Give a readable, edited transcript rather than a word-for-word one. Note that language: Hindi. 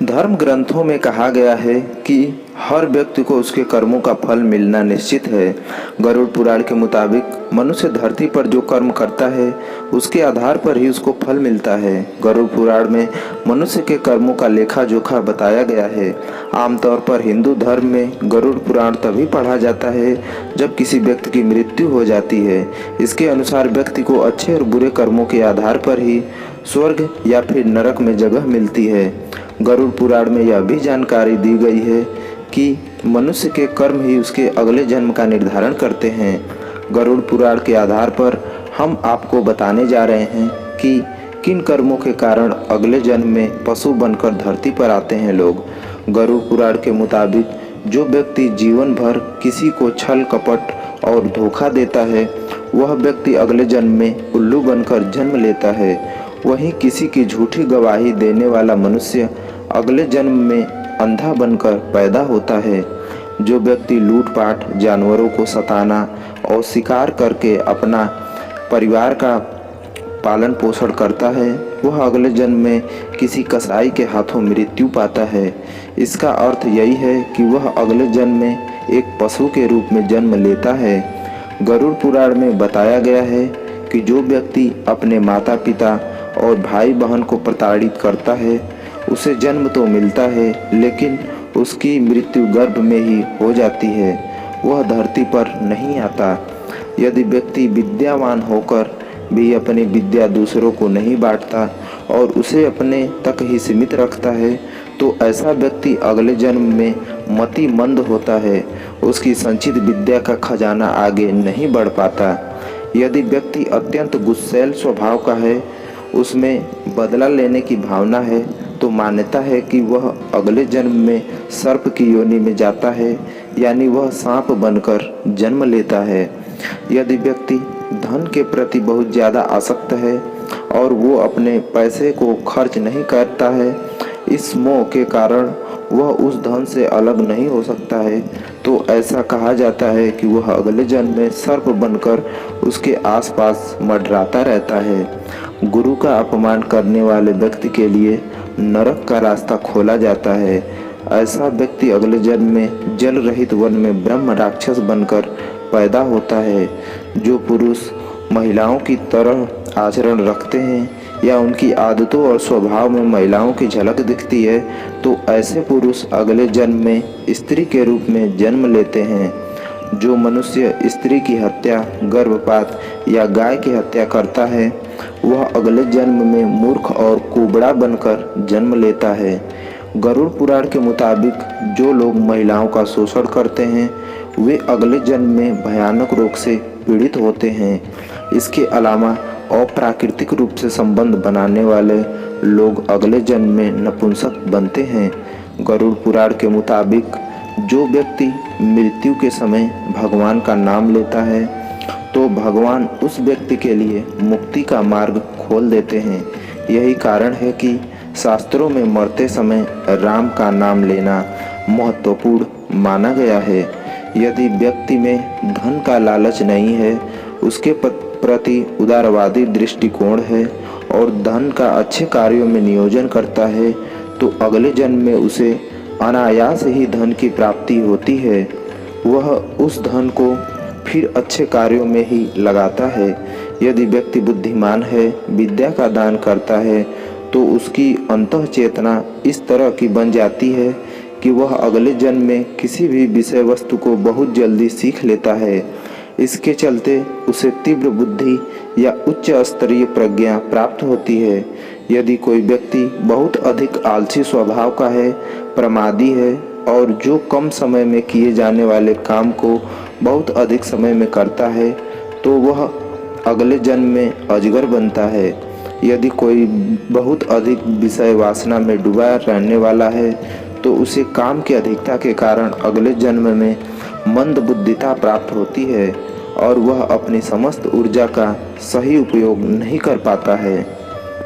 धर्म ग्रंथों में कहा गया है कि हर व्यक्ति को उसके कर्मों का फल मिलना निश्चित है। गरुड़ पुराण के मुताबिक मनुष्य धरती पर जो कर्म करता है उसके आधार पर ही उसको फल मिलता है। गरुड़ पुराण में मनुष्य के कर्मों का लेखा जोखा बताया गया है। आमतौर पर हिंदू धर्म में गरुड़ पुराण तभी पढ़ा जाता है जब किसी व्यक्ति की मृत्यु हो जाती है। इसके अनुसार व्यक्ति को अच्छे और बुरे कर्मों के आधार पर ही स्वर्ग या फिर नरक में जगह मिलती है। गरुड़ पुराण में यह भी जानकारी दी गई है कि मनुष्य के कर्म ही उसके अगले जन्म का निर्धारण करते हैं। गरुड़ पुराण के आधार पर हम आपको बताने जा रहे हैं कि किन कर्मों के कारण अगले जन्म में पशु बनकर धरती पर आते हैं लोग। गरुड़ पुराण के मुताबिक जो व्यक्ति जीवन भर किसी को छल कपट और धोखा देता है वह व्यक्ति अगले जन्म में उल्लू बनकर जन्म लेता है। वहीं किसी की झूठी गवाही देने वाला मनुष्य अगले जन्म में अंधा बनकर पैदा होता है। जो व्यक्ति लूटपाट, जानवरों को सताना और शिकार करके अपना परिवार का पालन पोषण करता है वह अगले जन्म में किसी कसाई के हाथों मृत्यु पाता है। इसका अर्थ यही है कि वह अगले जन्म में एक पशु के रूप में जन्म लेता है। गरुड़ पुराण में बताया गया है कि जो व्यक्ति अपने माता पिता और भाई बहन को प्रताड़ित करता है उसे जन्म तो मिलता है लेकिन उसकी मृत्यु गर्भ में ही हो जाती है, वह धरती पर नहीं आता। यदि व्यक्ति विद्यावान होकर भी अपनी विद्या दूसरों को नहीं बांटता और उसे अपने तक ही सीमित रखता है तो ऐसा व्यक्ति अगले जन्म में मतिमंद होता है। उसकी संचित विद्या का खजाना आगे नहीं बढ़ पाता। यदि व्यक्ति अत्यंत गुस्सैल स्वभाव का है, उसमें बदला लेने की भावना है तो मान्यता है कि वह अगले जन्म में सर्प की योनि में जाता है, यानी वह सांप बनकर जन्म लेता है। यदि व्यक्ति धन के प्रति बहुत ज़्यादा आसक्त है और वो अपने पैसे को खर्च नहीं करता है, इस मोह के कारण वह उस धन से अलग नहीं हो सकता है, तो ऐसा कहा जाता है कि वह अगले जन्म में सर्प बनकर उसके आसपास मंडराता रहता है। गुरु का अपमान करने वाले व्यक्ति के लिए नरक का रास्ता खोला जाता है। ऐसा व्यक्ति अगले जन्म में जल रहित वन में ब्रह्म राक्षस बनकर पैदा होता है। जो पुरुष महिलाओं की तरह आचरण रखते हैं या उनकी आदतों और स्वभाव में महिलाओं की झलक दिखती है तो ऐसे पुरुष अगले जन्म में स्त्री के रूप में जन्म लेते हैं। जो मनुष्य स्त्री की हत्या, गर्भपात या गाय की हत्या करता है वह अगले जन्म में मूर्ख और कुबड़ा बनकर जन्म लेता है। गरुड़ पुराण के मुताबिक जो लोग महिलाओं का शोषण करते हैं वे अगले जन्म में भयानक रोग से पीड़ित होते हैं। इसके अलावा अप्राकृतिक रूप से संबंध बनाने वाले लोग अगले जन्म में नपुंसक बनते हैं। गरुड़ पुराण के मुताबिक जो व्यक्ति मृत्यु के समय भगवान का नाम लेता है तो भगवान उस व्यक्ति के लिए मुक्ति का मार्ग खोल देते हैं। यही कारण है कि शास्त्रों में मरते समय राम का नाम लेना महत्वपूर्ण माना गया है। यदि व्यक्ति में धन का लालच नहीं है, उसके प्रति उदारवादी दृष्टिकोण है और धन का अच्छे कार्यों में नियोजन करता है तो अगले जन्म में उसे अनायास ही धन की प्राप्ति होती है। वह उस धन को फिर अच्छे कार्यों में ही लगाता है। यदि व्यक्ति बुद्धिमान है, विद्या का दान करता है तो उसकी अंतः चेतना इस तरह की बन जाती है कि वह अगले जन्म में किसी भी विषय वस्तु को बहुत जल्दी सीख लेता है। इसके चलते उसे तीव्र बुद्धि या उच्च स्तरीय प्रज्ञा प्राप्त होती है। यदि कोई व्यक्ति बहुत अधिक आलसी स्वभाव का है, प्रमादी है और जो कम समय में किए जाने वाले काम को बहुत अधिक समय में करता है तो वह अगले जन्म में अजगर बनता है। यदि कोई बहुत अधिक विषय वासना में डूबा रहने वाला है तो उसे काम की अधिकता के कारण अगले जन्म में मंद बुद्धिता प्राप्त होती है और वह अपनी समस्त ऊर्जा का सही उपयोग नहीं कर पाता है।